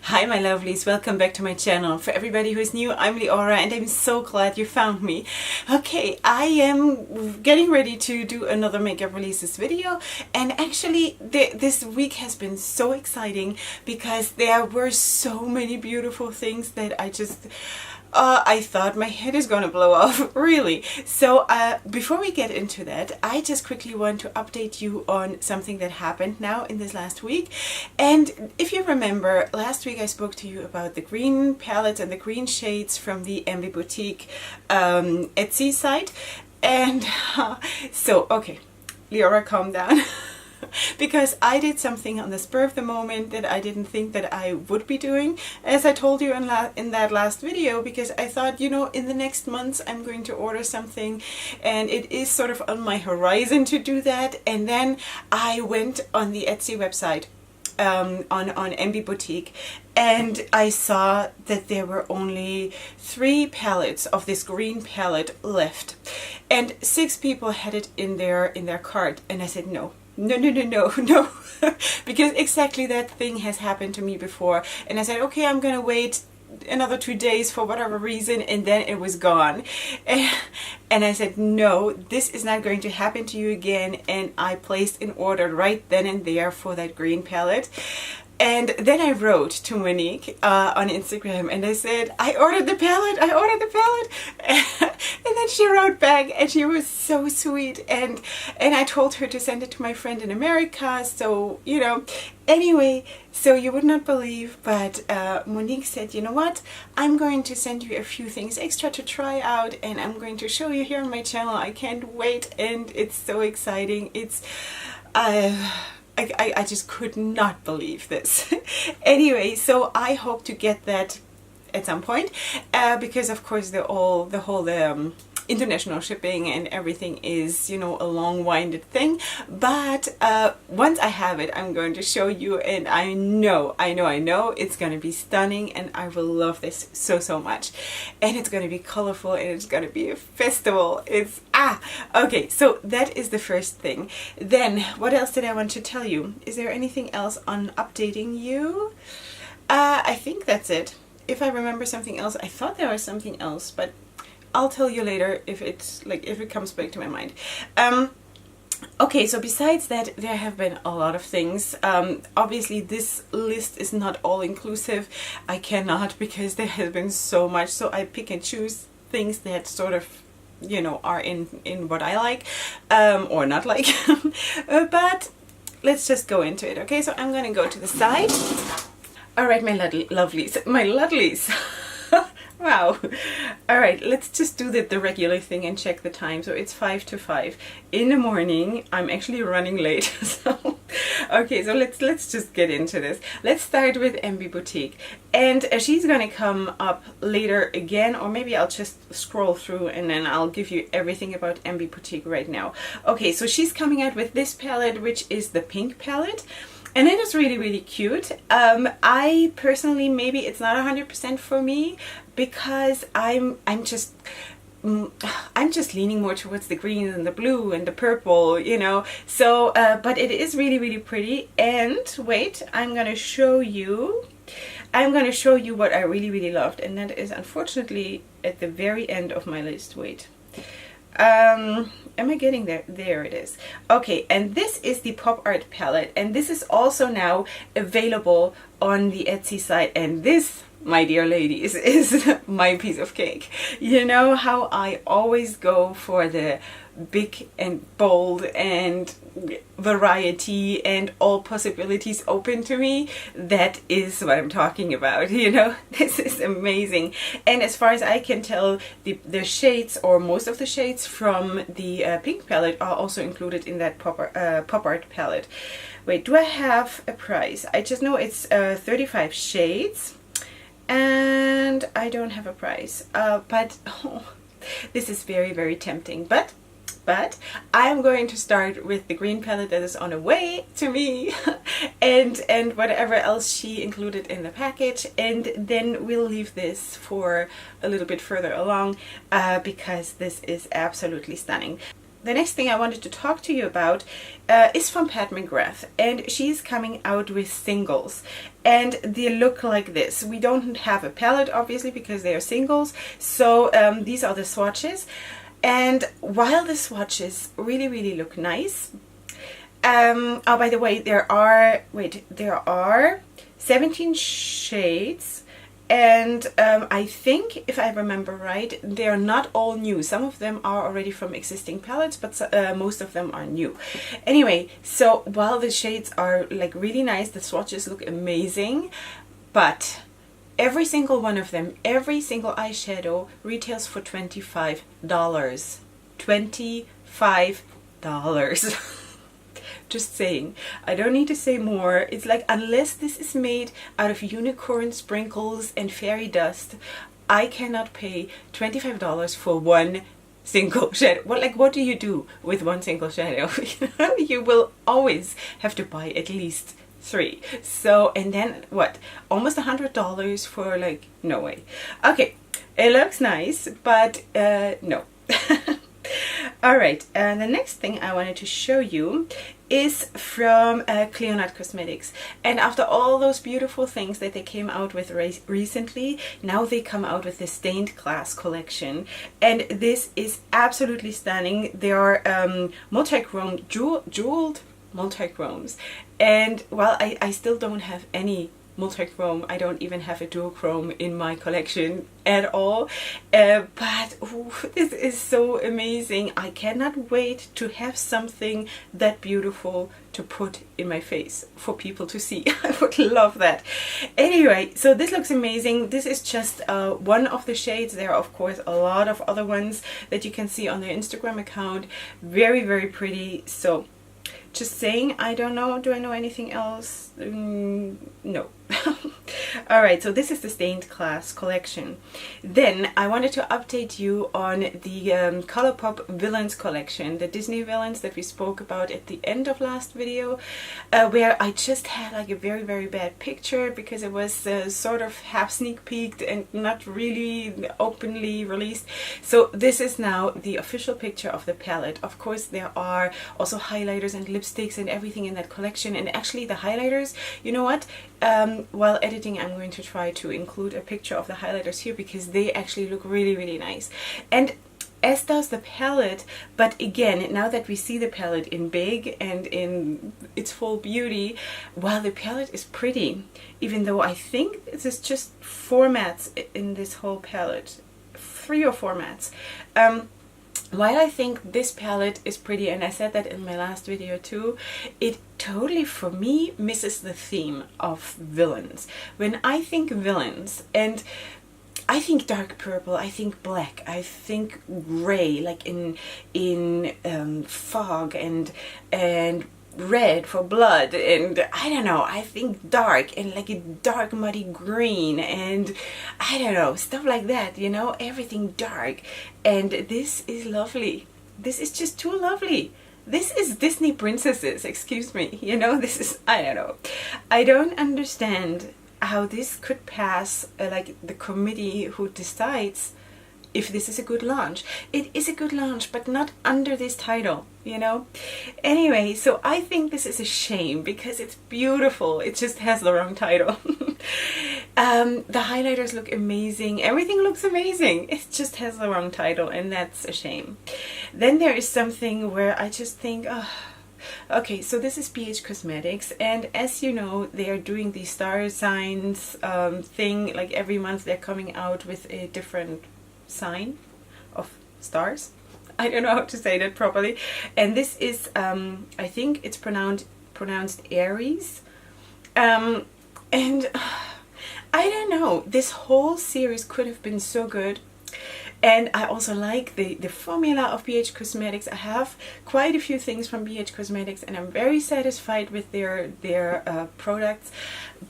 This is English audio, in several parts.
Hi my lovelies, welcome back to my channel. For everybody who is new, I'm Leorah and I'm so glad you found me. Okay, I am getting ready to do another makeup releases video, and actually this week has been so exciting because there were so many beautiful things that I thought my head is gonna blow off, really. So before we get into that, I just quickly want to update you on something that happened now in this last week. And if you remember, last week I spoke to you about the green palettes and the green shades from the Emby boutique Etsy site. And so, okay, Leorah, calm down. Because I did something on the spur of the moment that I didn't think that I would be doing, as I told you in that last video, because I thought, you know, in the next months I'm going to order something and it is sort of on my horizon to do that. And then I went on the Etsy website on Emby boutique, and I saw that there were only 3 palettes of this green palette left, and 6 people had it in their cart, and I said no. No, because exactly that thing has happened to me before, and I said, okay, I'm gonna wait another 2 days for whatever reason, and then it was gone. And I said, no, this is not going to happen to you again, and I placed an order right then and there for that green palette. And then I wrote to Monique on Instagram and I said, I ordered the palette. And then she wrote back and she was so sweet. And I told her to send it to my friend in America. So, you know, anyway, so you would not believe, but Monique said, you know what, I'm going to send you a few things extra to try out, and I'm going to show you here on my channel. I can't wait, and it's so exciting. It's I just could not believe this. Anyway, so I hope to get that at some point, because of course the whole international shipping and everything is, you know, a long-winded thing. But once I have it, I'm going to show you, and I know it's going to be stunning, and I will love this so much. And it's going to be colorful, and it's going to be a festival. Okay, so that is the first thing. Then what else did I want to tell you? Is there anything else on updating you? I think that's it. If I remember something else, I thought there was something else, but I'll tell you later if it comes back to my mind. Okay, so besides that, there have been a lot of things. Obviously this list is not all inclusive. I cannot, because there has been so much, so I pick and choose things that sort of, you know, are in what I like or not like. But let's just go into it. Okay, so I'm gonna go to the side. All right, my lovelies. Wow. All right, let's just do the regular thing and check the time. So it's 5 to 5 in the morning. I'm actually running late. So okay, so let's just get into this. Let's start with Emby boutique, and she's gonna come up later again, or maybe I'll just scroll through and then I'll give you everything about Emby boutique right now. Okay, so she's coming out with this palette, which is the pink palette. And it is really cute. I personally, maybe it's not 100% for me, because I'm just leaning more towards the green and the blue and the purple, you know. So but it is really pretty. And wait, I'm gonna show you what I really loved, and that is unfortunately at the very end of my list. Wait, am I getting there? There it is. Okay, and this is the pop art palette, and this is also now available on the Etsy site, and this, my dear ladies, is my piece of cake. You know how I always go for the big and bold and variety and all possibilities open to me? That is what I'm talking about, you know. This is amazing. And as far as I can tell, the shades, or most of the shades from the pink palette, are also included in that pop art palette. Wait, do I have a price? I just know it's 35 shades, and I don't have a price, but oh, this is very tempting. But I'm going to start with the green palette that is on the way to me, and whatever else she included in the package, and then we'll leave this for a little bit further along, because this is absolutely stunning. the next thing I wanted to talk to you about is from Pat McGrath, and she's coming out with singles, and they look like this. We don't have a palette obviously because they are singles, so these are the swatches. And while the swatches really look nice, oh, by the way, there are 17 shades, and I think, if I remember right, they are not all new. Some of them are already from existing palettes, but most of them are new. Anyway, so while the shades are like really nice, the swatches look amazing, but every single one of them, every single eyeshadow retails for $25. $25. Just saying. I don't need to say more. It's like, unless this is made out of unicorn sprinkles and fairy dust, I cannot pay $25 for one single shadow. What do you do with one single shadow? You will always have to buy at least 3. So, and then what? Almost $100 for, like, no way. Okay, it looks nice, but no. Alright, the next thing I wanted to show you is from Cleo Cosmetics. And after all those beautiful things that they came out with recently, now they come out with the Stained Glass collection. And this is absolutely stunning. They are multi-chrome, jeweled multi-chromes. And while I still don't have any multi-chrome, I don't even have a duochrome in my collection at all, but ooh, this is so amazing. I cannot wait to have something that beautiful to put in my face for people to see. I would love that. Anyway, so this looks amazing. This is just one of the shades. There are of course a lot of other ones that you can see on their Instagram account. Very pretty. So just saying, I don't know, do I know anything else? No. Alright, so this is the Stained Glass collection. Then I wanted to update you on the Colourpop Villains collection, the Disney villains that we spoke about at the end of last video, where I just had like a very bad picture because it was sort of half sneak peeked and not really openly released. So this is now the official picture of the palette. Of course, there are also highlighters and lipsticks and everything in that collection, and actually the highlighters, you know what, while editing I'm going to try to include a picture of the highlighters here because they actually look really nice, and as does the palette. But again, now that we see the palette in big and in its full beauty, while the palette is pretty, even though I think this is just 4 mattes in this whole palette, 3 or 4 mattes, while I think this palette is pretty, and I said that in my last video too, it totally, for me, misses the theme of villains. When I think villains, and I think dark purple, I think black, I think gray, like in fog, and red for blood, and I don't know, I think dark and like a dark muddy green, and I don't know, stuff like that, you know, everything dark. And this is lovely. This is just too lovely. This is Disney princesses, excuse me, you know, this is, I don't know. I don't understand how this could pass like the committee who decides if this is a good launch. It is a good launch, but not under this title, you know? Anyway, so I think this is a shame because it's beautiful. It just has the wrong title. The highlighters look amazing. Everything looks amazing. It just has the wrong title, and that's a shame. Then there is something where I just think, oh, okay, so this is BH Cosmetics, and as you know, they are doing the star signs thing. Like every month they're coming out with a different sign of stars. I don't know how to say that properly. And this is I think it's pronounced Aries, and I don't know, this whole series could have been so good. And I also like the formula of BH Cosmetics. I have quite a few things from BH Cosmetics and I'm very satisfied with their products,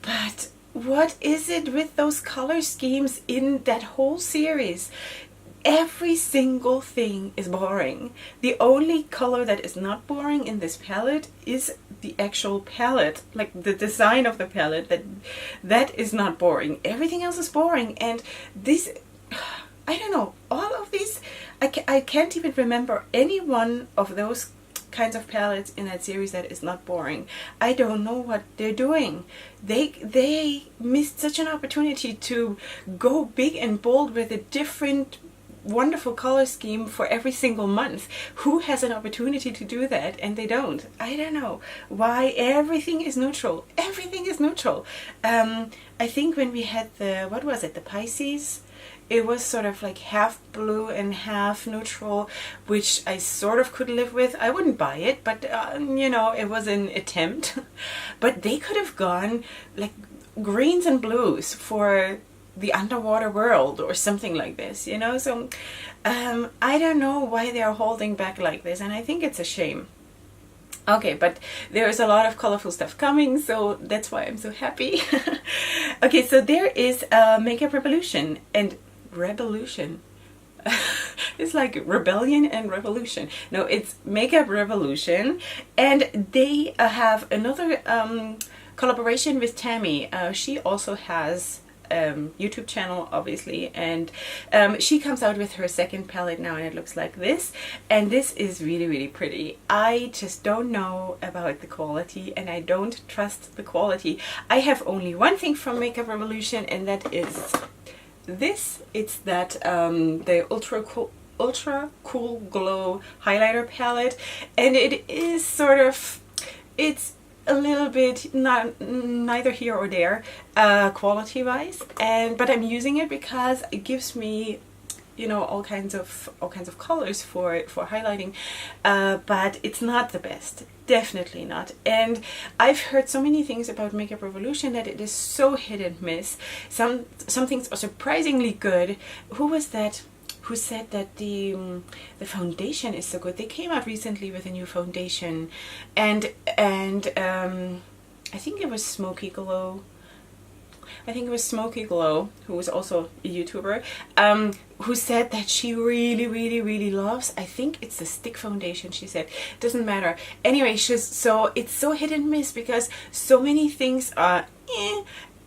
but what is it with those color schemes in that whole series? Every single thing is boring. The only color that is not boring in this palette is the actual palette, like the design of the palette, that is not boring. Everything else is boring, and this, I don't know, all of these I can't even remember any one of those kinds of palettes in that series that is not boring. I don't know what they're doing. They missed such an opportunity to go big and bold with a different wonderful color scheme for every single month. Who has an opportunity to do that and they don't? I don't know why everything is neutral. Everything is neutral. I think when we had the, what was it, the Pisces, it was sort of like half blue and half neutral, which I sort of could live with. I wouldn't buy it, but you know, it was an attempt. But they could have gone like greens and blues for the underwater world or something like this, you know. So I don't know why they are holding back like this, and I think it's a shame. Okay, but there's a lot of colorful stuff coming, so that's why I'm so happy. Okay, so there is Makeup Revolution, and Revolution. It's like rebellion and revolution. No, it's Makeup Revolution, and they have another collaboration with Tammy. She also has YouTube channel, obviously, and she comes out with her second palette now, and it looks like this, and this is really, really pretty. I just don't know about the quality, and I don't trust the quality. I have only one thing from Makeup Revolution, and that is this. It's that the ultra cool glow highlighter palette, and it is sort of, it's a little bit neither here or there quality wise, but I'm using it because it gives me, you know, all kinds of colors for highlighting, but it's not the best, definitely not. And I've heard so many things about Makeup Revolution that it is so hit and miss. Some things are surprisingly good. Who was that who said that the foundation is so good? They came out recently with a new foundation, and I think it was Smoky Glow. I think it was Smoky Glow, who was also a YouTuber, who said that she really loves, I think it's the stick foundation, she said. Doesn't matter. Anyway, so it's so hit and miss because so many things are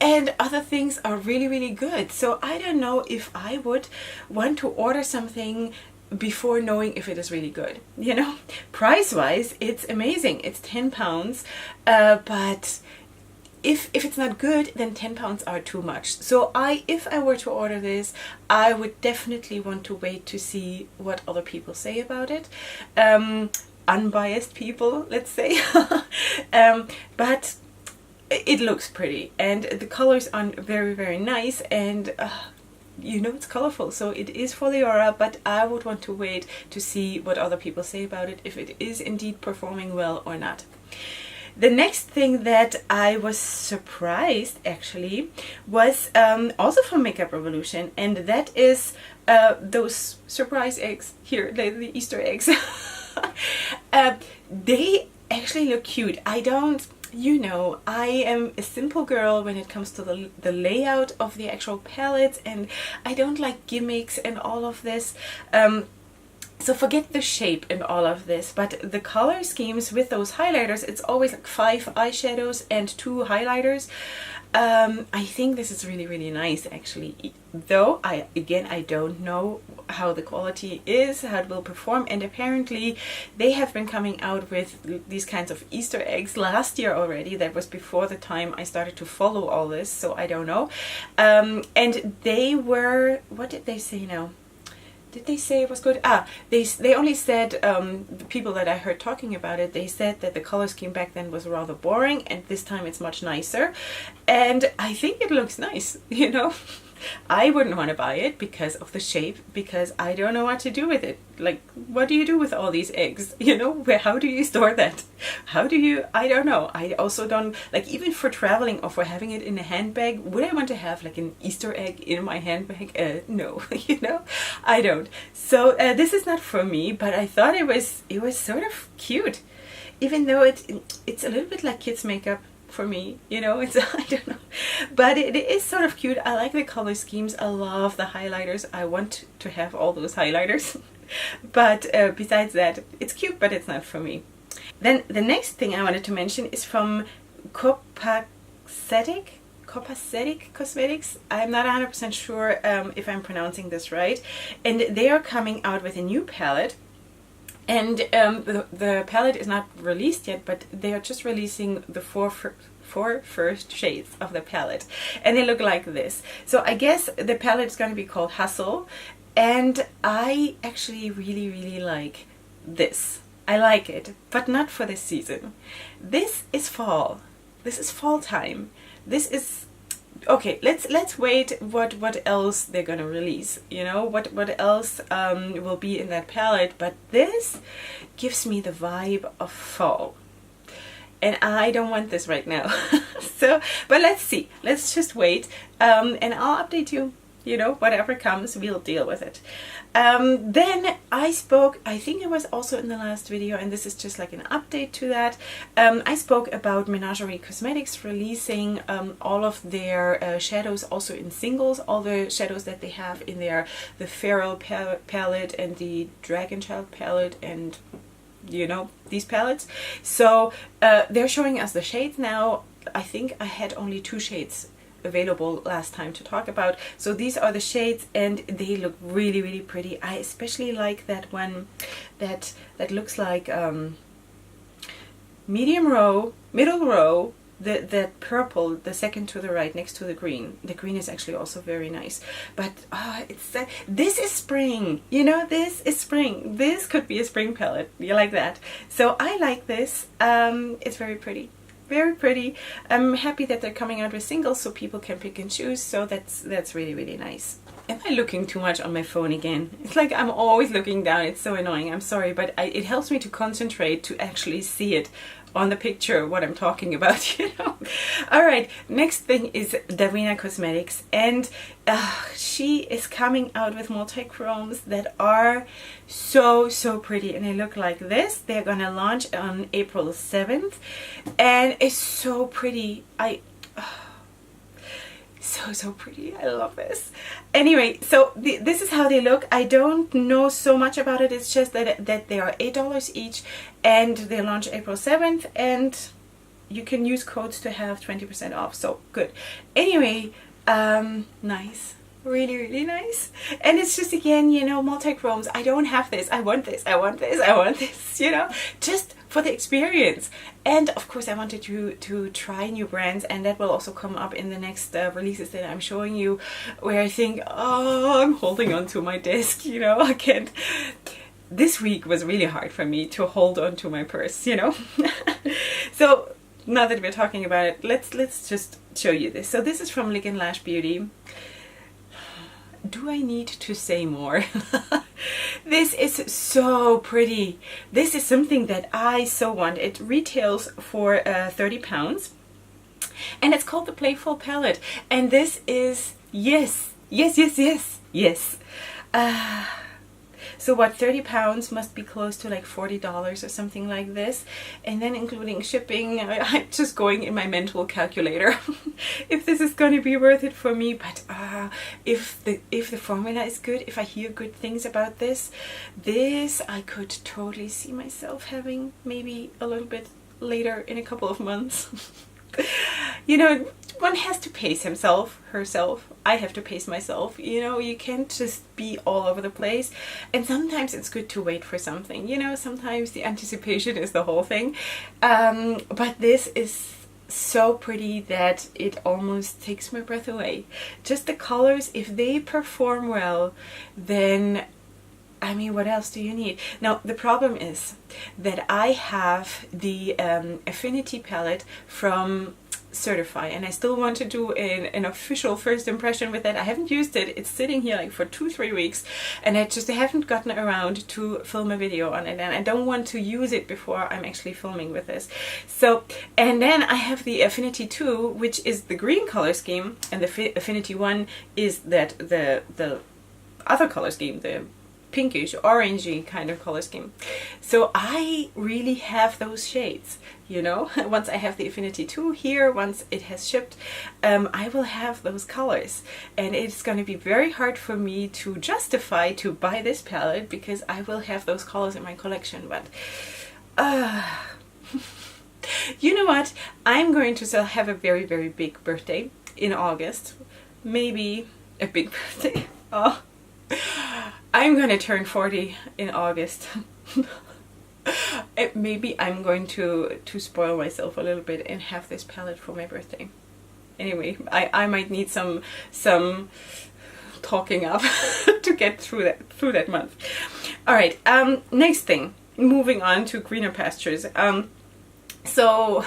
and other things are really good. So I don't know if I would want to order something before knowing if it is really good, you know. Price wise, it's amazing. It's £10, but if it's not good, then £10 are too much. So if I were to order this, I would definitely want to wait to see what other people say about it. Unbiased people, let's say. But it looks pretty, and the colors are very nice, and you know, it's colorful, so it is for Leorah, but I would want to wait to see what other people say about it, if it is indeed performing well or not. The next thing that I was surprised actually was also from Makeup Revolution, and that is those surprise eggs here, the Easter eggs. They actually look cute. You know, I am a simple girl when it comes to the layout of the actual palettes, and I don't like gimmicks and all of this. So forget the shape and all of this, but the color schemes with those highlighters, it's always like 5 eyeshadows and 2 highlighters. I think this is really nice actually, though I don't know how the quality is, how it will perform, and apparently they have been coming out with these kinds of Easter eggs last year already. That was before the time I started to follow all this, so I don't know. And they were, what did they say now? Did they say it was good? They only said, the people that I heard talking about it, they said that the color scheme back then was rather boring, and this time it's much nicer. And I think it looks nice, you know. I wouldn't want to buy it because of the shape, because I don't know what to do with it. Like, what do you do with all these eggs? You know, how do you store that? How do you, I don't know. I also don't, like, even for traveling or for having it in a handbag, would I want to have like an Easter egg in my handbag? No, you know, I don't. So this is not for me, but I thought it was sort of cute, even though it's a little bit like kids makeup. For me, you know, it's, I don't know, but it is sort of cute. I like the color schemes. I love the highlighters. I want to have all those highlighters. But besides that, it's cute, but it's not for me. Then the next thing I wanted to mention is from Cosmetics. Cosmetics. I'm not 100% sure if I'm pronouncing this right. And they are coming out with a new palette. And the palette is not released yet, but they are just releasing the four first shades of the palette. And they look like this. So I guess the palette is going to be called Hustle. And I actually really, really like this. I like it, but not for this season. This is fall. This is fall time. This is okay. Let's wait. What else they're gonna release? You know what else will be in that palette? But this gives me the vibe of fall, and I don't want this right now. So, but let's see. Let's just wait, and I'll update you. You know, whatever comes, we'll deal with it. Then I spoke, I think it was also in the last video, and this is just like an update to that. I spoke about Menagerie Cosmetics releasing all of their shadows also in singles, all the shadows that they have in there, the Feral palette and the Dragon Child palette, and you know, these palettes. So they're showing us the shades now. I think I had only 2 shades available last time to talk about. So these are the shades, and they look really, really pretty. I especially like that one that looks like medium row, middle row, that purple, the second to the right next to the green. The green is actually also very nice. But it's this is spring. You know, this is spring. This could be a spring palette. You like that? So I like this. It's very pretty. Very pretty. I'm happy that they're coming out with singles so people can pick and choose. So that's really, really nice. Am I looking too much on my phone again? It's like I'm always looking down. It's so annoying. I'm sorry, but it helps me to concentrate to actually see it on the picture what I'm talking about, you know. All right, next thing is Davina Cosmetics, and she is coming out with multi-chromes that are so pretty, and they look like this. They're gonna launch on April 7th, and it's so pretty. So pretty. I love this. Anyway, so this is how they look. I don't know so much about it. It's just that they are $8 each, and they launch April 7th, and you can use codes to have 20% off. So good. Anyway, nice. Really, really nice. And it's just, again, you know, multi-chromes. I don't have this. I want this. I want this. I want this, you know, just for the experience. And of course I wanted you to try new brands, and that will also come up in the next releases that I'm showing you, where I think, oh, I'm holding on to my desk, you know, I can't. This week was really hard for me to hold on to my purse, you know. So now that we're talking about it, let's just show you this. So this is from Lick and Lash Beauty. Do I need to say more? This is so pretty. This is something that I so want. It retails for £30, and it's called the Playful Palette. And this is yes. So what, £30 must be close to like $40 or something like this, and then including shipping. I'm just going in my mental calculator if this is going to be worth it for me. But if the formula is good, if I hear good things about this I could totally see myself having maybe a little bit later in a couple of months. You know, one has to pace himself, herself. I have to pace myself. You know, you can't just be all over the place. And sometimes it's good to wait for something. You know, sometimes the anticipation is the whole thing. But this is so pretty that it almost takes my breath away. Just the colors, if they perform well, then I mean, what else do you need? Now, the problem is that I have the Affinity palette from Certify, and I still want to do an official first impression with that. I haven't used it. It's sitting here like for 2-3 weeks, and I haven't gotten around to film a video on it, and I don't want to use it before I'm actually filming with this. So, and then I have the Affinity 2, which is the green color scheme, and the Affinity 1 is that the other color scheme, the pinkish, orangey kind of color scheme. So I really have those shades, you know. Once I have the Affinity 2 here, once it has shipped, I will have those colors, and it's going to be very hard for me to justify to buy this palette because I will have those colors in my collection. But you know what, I'm going to have a very big birthday in August. Maybe a big birthday. Oh, I'm gonna turn 40 in August. Maybe I'm going to spoil myself a little bit and have this palette for my birthday. Anyway, I might need some talking up to get through that month. All right, next thing, moving on to greener pastures. So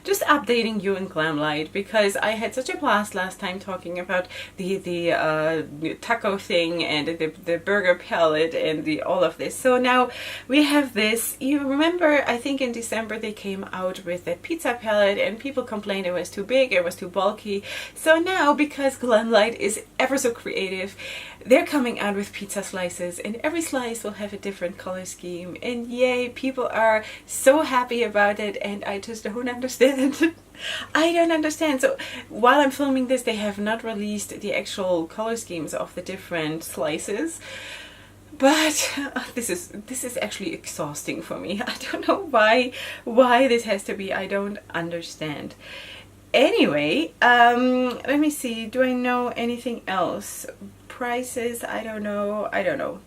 just updating you in Glamlight, because I had such a blast last time talking about the taco thing and the burger palette and all of this. So now we have this. You remember, I think in December they came out with the pizza palette and people complained it was too big, it was too bulky. So now, because Glamlight is ever so creative, they're coming out with pizza slices, and every slice will have a different color scheme, and yay, people are so happy about it, and I just don't understand. I don't understand. So while I'm filming this, they have not released the actual color schemes of the different slices, but this is actually exhausting for me. I don't know why this has to be. I don't understand. Anyway, let me see, do I know anything else? Prices, I don't know. I don't know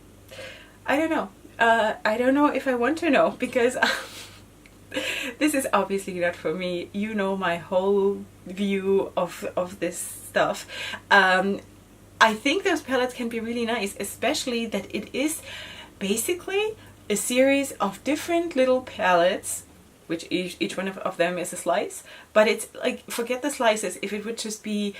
if I want to know, because this is obviously not for me. You know my whole view of this stuff. I think those palettes can be really nice, especially that it is basically a series of different little palettes, which each one of them is a slice, but it's like, forget the slices, if it would just be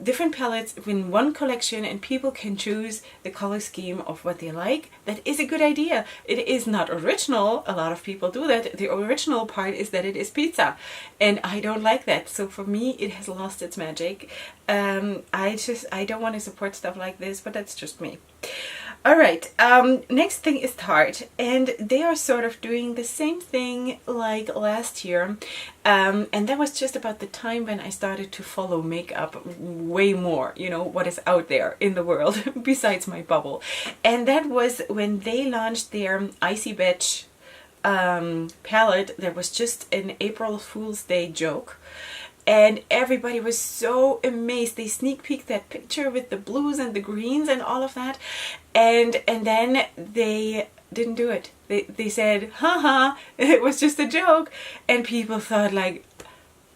different palettes in one collection and people can choose the color scheme of what they like, that is a good idea. It is not original. A lot of people do that. The original part is that it is pizza, and I don't like that. So for me, it has lost its magic. I don't want to support stuff like this, but that's just me. Alright, next thing is Tarte, and they are sort of doing the same thing like last year, and that was just about the time when I started to follow makeup way more, you know, what is out there in the world besides my bubble. And that was when they launched their Icy Beach palette. There was just an April Fool's Day joke, and everybody was so amazed. They sneak peeked that picture with the blues and the greens and all of that, and then they didn't do it. They said, haha, it was just a joke. And people thought, like,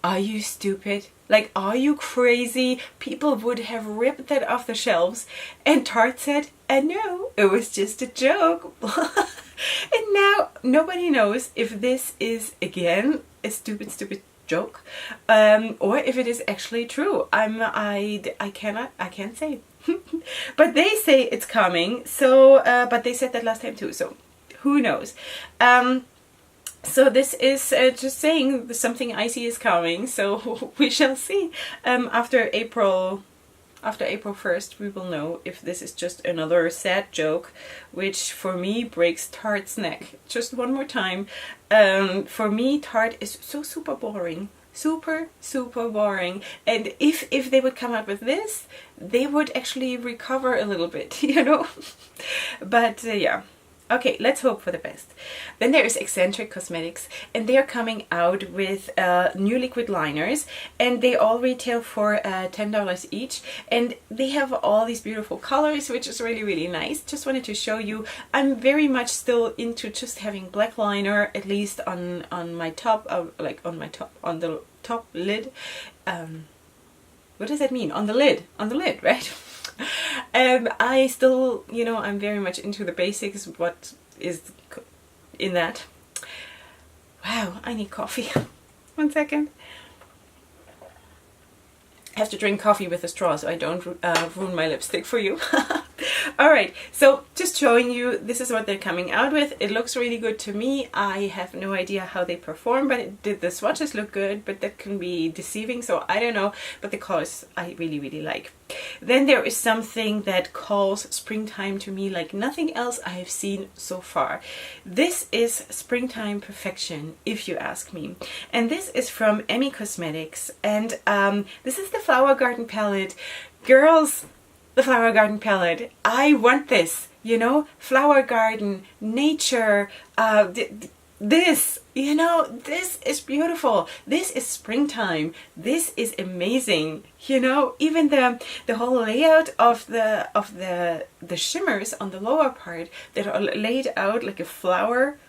are you stupid? Like, are you crazy? People would have ripped that off the shelves. And Tarte said, no, it was just a joke. And now nobody knows if this is, again, a stupid joke, or if it is actually true. I can't say. But they say it's coming, so but they said that last time too, so who knows. So this is just saying something icy is coming, so we shall see. After April 1st, we will know if this is just another sad joke, which for me breaks Tarte's neck. Just one more time. For me, Tarte is so super boring. Super boring. And if they would come out with this, they would actually recover a little bit, you know. But yeah. Okay, let's hope for the best. Then there is Eccentric Cosmetics, and they are coming out with new liquid liners, and they all retail for $10 each, and they have all these beautiful colors, which is really nice. Just wanted to show you. I'm very much still into just having black liner, at least on my top, on the top lid. What does that mean? On the lid, right? I still, you know, I'm very much into the basics, what is in that. Wow, I need coffee. 1 second. I have to drink coffee with a straw so I don't ruin my lipstick for you. Alright, so just showing you, this is what they're coming out with. It looks really good to me. I have no idea how they perform, but the swatches look good, but that can be deceiving, so I don't know. But the colors I really like. Then there is something that calls springtime to me like nothing else I have seen so far. This is springtime perfection, if you ask me. And this is from Emby Cosmetics, and this is the Flower Garden palette. Girls, the Flower Garden palette. I want this, you know, flower garden, nature, this, you know, this is beautiful. This is springtime. This is amazing. You know, even the whole layout of the shimmers on the lower part that are laid out like a flower.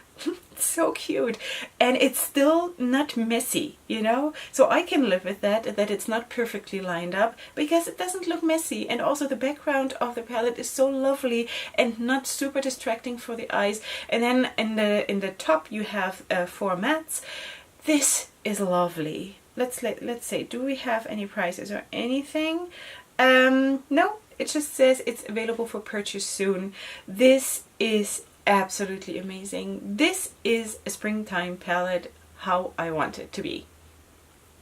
So cute, and it's still not messy, you know, so I can live with that it's not perfectly lined up, because it doesn't look messy. And also the background of the palette is so lovely and not super distracting for the eyes. And then in the top you have 4 mattes. This is lovely. Let's say, do we have any prices or anything? No, it just says it's available for purchase soon. This is absolutely amazing. This is a springtime palette how I want it to be.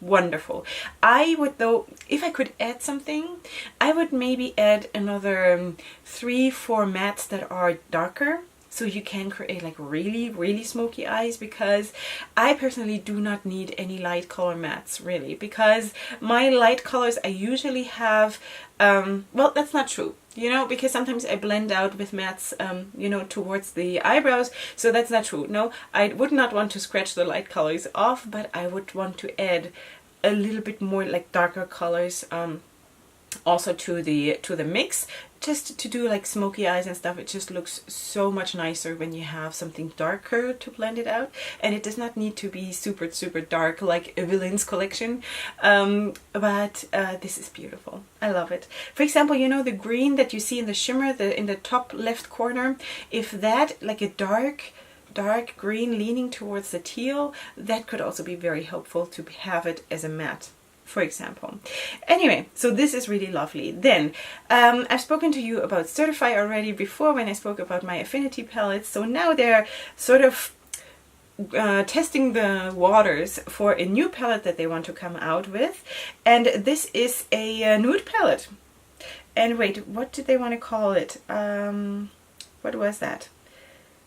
Wonderful. I would, though, if I could add something, I would maybe add another 3-4 mattes that are darker, so you can create like really smoky eyes, because I personally do not need any light color mattes, really, because my light colors I usually have, well, that's not true, you know, because sometimes I blend out with mattes, you know, towards the eyebrows, so that's not true. No, I would not want to scratch the light colors off, but I would want to add a little bit more like darker colors, also to the mix, just to do like smoky eyes and stuff. It just looks so much nicer when you have something darker to blend it out, and it does not need to be super dark like a Villain's collection, but this is beautiful. I love it. For example, you know, the green that you see in the shimmer, in the top left corner, if that, like a dark green leaning towards the teal, that could also be very helpful to have it as a matte, for example. Anyway, so this is really lovely. Then I've spoken to you about Certify already before when I spoke about my affinity palettes. So now they're sort of testing the waters for a new palette that they want to come out with, and this is a nude palette. And wait, what did they want to call it? What was that?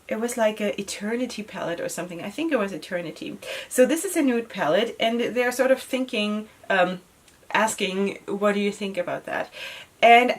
It was like an Eternity palette or something. I think it was Eternity. So this is a nude palette, and they're sort of thinking, asking, what do you think about that? And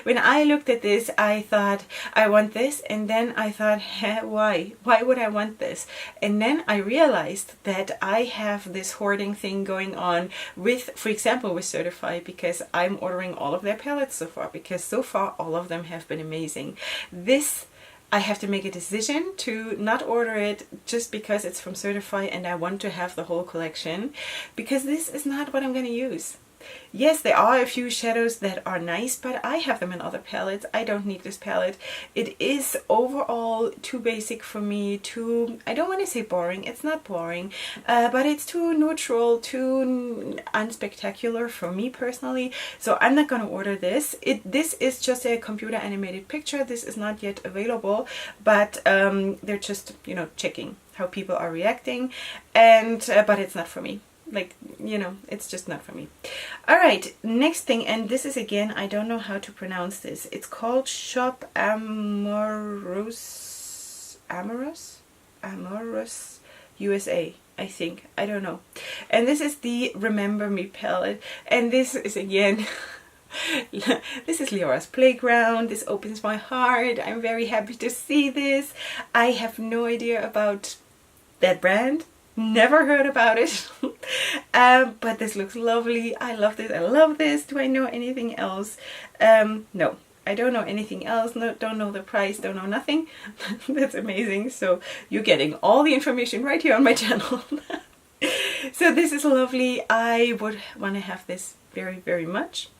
when I looked at this, I thought, I want this, and then I thought, why? Why would I want this? And then I realized that I have this hoarding thing going on with, for example, with Certify, because I'm ordering all of their palettes so far, because so far all of them have been amazing. This, I have to make a decision to not order it just because it's from Certify and I want to have the whole collection, because this is not what I'm going to use. Yes, there are a few shadows that are nice, but I have them in other palettes. I don't need this palette. It is overall too basic for me, too, I don't want to say boring, it's not boring, but it's too neutral, too unspectacular for me personally, so I'm not going to order this. This is just a computer animated picture. This is not yet available, but they're just, you know, checking how people are reacting, and but it's not for me. Like, you know, it's just not for me. All right, next thing, and this is, again, I don't know how to pronounce this. It's called Shop Amorous USA, I think. I don't know. And this is the Remember Me palette. And this is, again, this is Leorah's Playground. This opens my heart. I'm very happy to see this. I have no idea about that brand. Never heard about it. But this looks lovely. I love this. I love this. Do I know anything else? No, I don't know anything else. No, don't know the price. Don't know nothing. That's amazing. So you're getting all the information right here on my channel. So this is lovely. I would want to have this very much.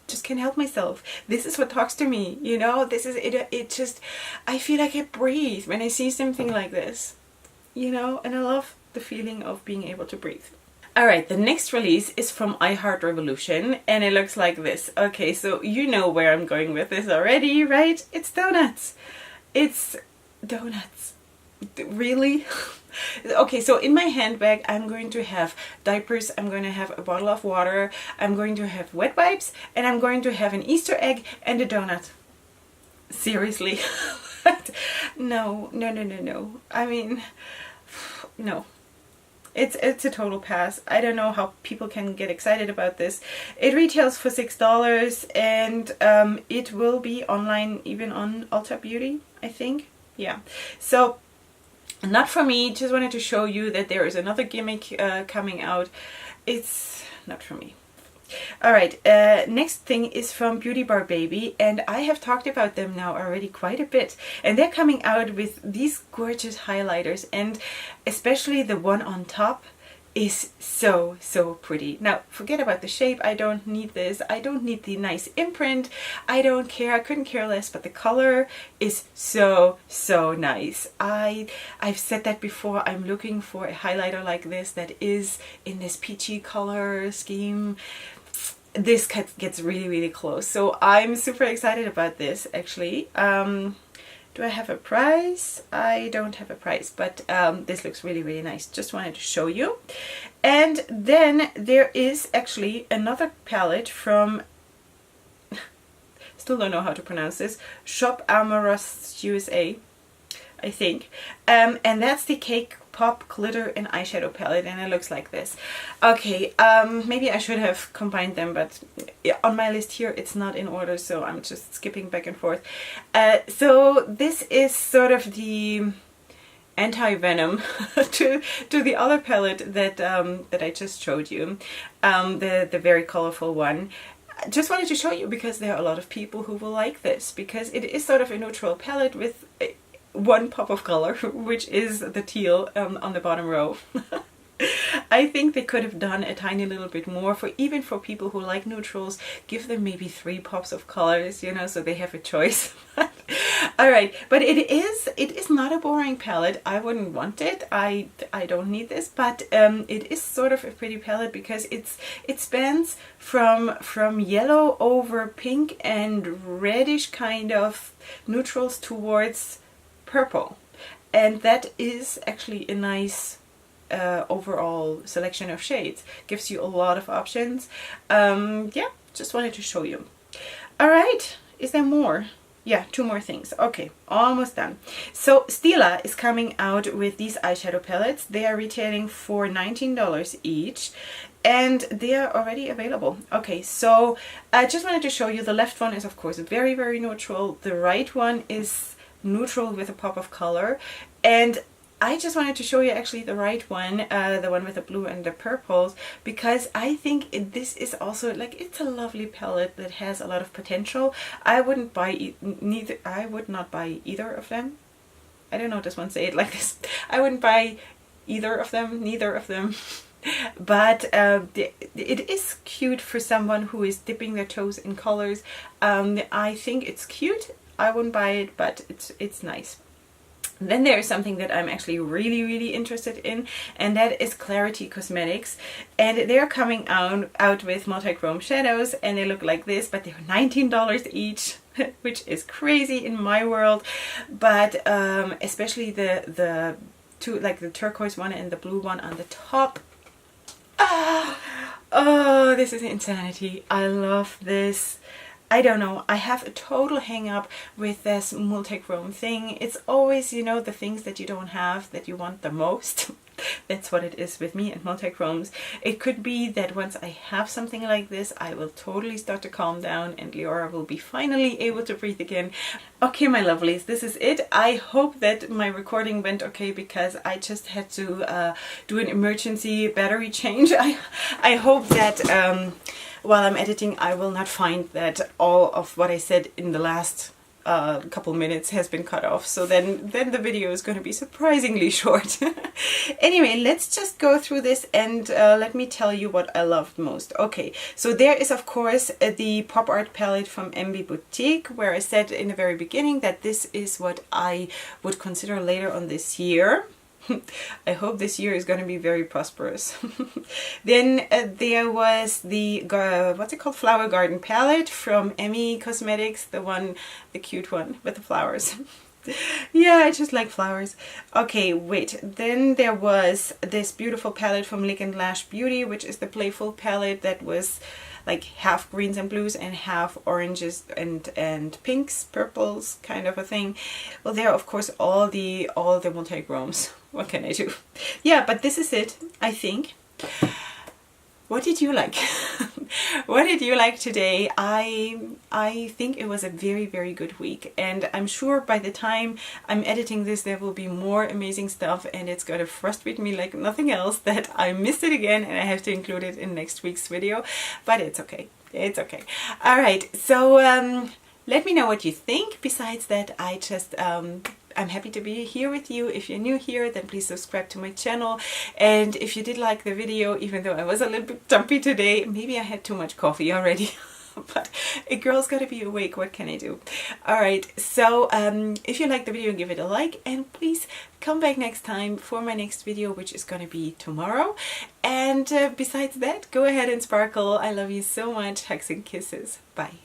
Just can't help myself. This is what talks to me, you know. This is it. It just, I feel like I breathe when I see something like this. You know, and I love the feeling of being able to breathe. Alright, the next release is from iHeart Revolution, and it looks like this. Okay, so you know where I'm going with this already, right? It's donuts. It's donuts. Really? Okay, so in my handbag I'm going to have diapers, I'm going to have a bottle of water, I'm going to have wet wipes, and I'm going to have an Easter egg and a donut. Seriously? No. I mean, no. It's a total pass. I don't know how people can get excited about this. It retails for $6, and it will be online even on Ulta Beauty, I think. Yeah. So Not for me, just wanted to show you that there is another gimmick coming out. It's not for me. Alright, next thing is from Beauty Bar Baby, and I have talked about them now already quite a bit, and they're coming out with these gorgeous highlighters, and especially the one on top is so pretty. Now forget about the shape, I don't need this, I don't need the nice imprint, I don't care, I couldn't care less, but the color is so nice. I've said that before, I'm looking for a highlighter like this that is in this peachy color scheme. This gets really close, so I'm super excited about this actually. Do I have a price? I don't have a price, but this looks really nice. Just wanted to show you. And then there is actually another palette from, still don't know how to pronounce this, Shop Alma USA, I think. And that's the Cake Pop Glitter and Eyeshadow Palette, and it looks like this. Okay, maybe I should have combined them, but on my list here it's not in order, so I'm just skipping back and forth. So this is sort of the anti-venom to the other palette that that I just showed you, the very colorful one. Just wanted to show you because there are a lot of people who will like this, because it is sort of a neutral palette with one pop of color, which is the teal on the bottom row. I think they could have done a tiny little bit more for, even for people who like neutrals, give them maybe 3 pops of colors, you know, so they have a choice. Alright, but it is not a boring palette. I wouldn't want it. I don't need this, but it is sort of a pretty palette because it spans from yellow over pink and reddish kind of neutrals towards purple, and that is actually a nice overall selection of shades. Gives you a lot of options. Yeah, just wanted to show you. All right, is there more? Yeah, 2 more things. Okay, almost done. So Stila is coming out with these eyeshadow palettes. They are retailing for $19 each, and they are already available. Okay, so I just wanted to show you, the left one is of course very neutral. The right one is neutral with a pop of color, and I just wanted to show you actually the right one, the one with the blue and the purples, because I think this is also, like, it's a lovely palette that has a lot of potential. I wouldn't buy I would not buy either of them. I don't know, just want to say it like this. I wouldn't buy either of them, neither of them. But it is cute for someone who is dipping their toes in colors. I think it's cute. I wouldn't buy it, but it's nice. Then there is something that I'm actually really interested in, and that is Clarity Cosmetics, and they're coming out with multi-chrome shadows, and they look like this, but they're $19 each, which is crazy in my world. But especially the two, like the turquoise one and the blue one on the top. Oh, this is insanity. I love this. I don't know, I have a total hang up with this multi-chrome thing. It's always, you know, the things that you don't have that you want the most. That's what it is with me and multi-chromes. It could be that once I have something like this, I will totally start to calm down and Leorah will be finally able to breathe again. Okay, my lovelies, this is it. I hope that my recording went okay, because I just had to do an emergency battery change. I hope that while I'm editing, I will not find that all of what I said in the last couple minutes has been cut off, so then the video is going to be surprisingly short. Anyway, let's just go through this and let me tell you what I loved most. Okay, so there is of course the pop art palette from Emby Boutique, where I said in the very beginning that this is what I would consider later on this year. I hope this year is going to be very prosperous. Then there was the, what's it called, Flower Garden palette from Emmy Cosmetics, the cute one with the flowers. Yeah, I just like flowers. Okay, wait, then there was this beautiful palette from Lick and Lash Beauty, which is the playful palette that was like half greens and blues and half oranges and pinks, purples, kind of a thing. Well, there are of course all the multi-chromes. What can I do? Yeah, but this is it, I think. What did you like? What did you like today? I think it was a very, very good week, and I'm sure by the time I'm editing this there will be more amazing stuff, and it's gonna frustrate me like nothing else that I missed it again and I have to include it in next week's video, but it's okay. It's okay. Alright, so let me know what you think. Besides that, I'm happy to be here with you. If you're new here, then please subscribe to my channel. And if you did like the video, even though I was a little bit dumpy today, maybe I had too much coffee already. But a girl's gotta be awake, what can I do? Alright, so if you like the video, give it a like, and please come back next time for my next video, which is gonna be tomorrow. And besides that, go ahead and sparkle. I love you so much. Hugs and kisses. Bye.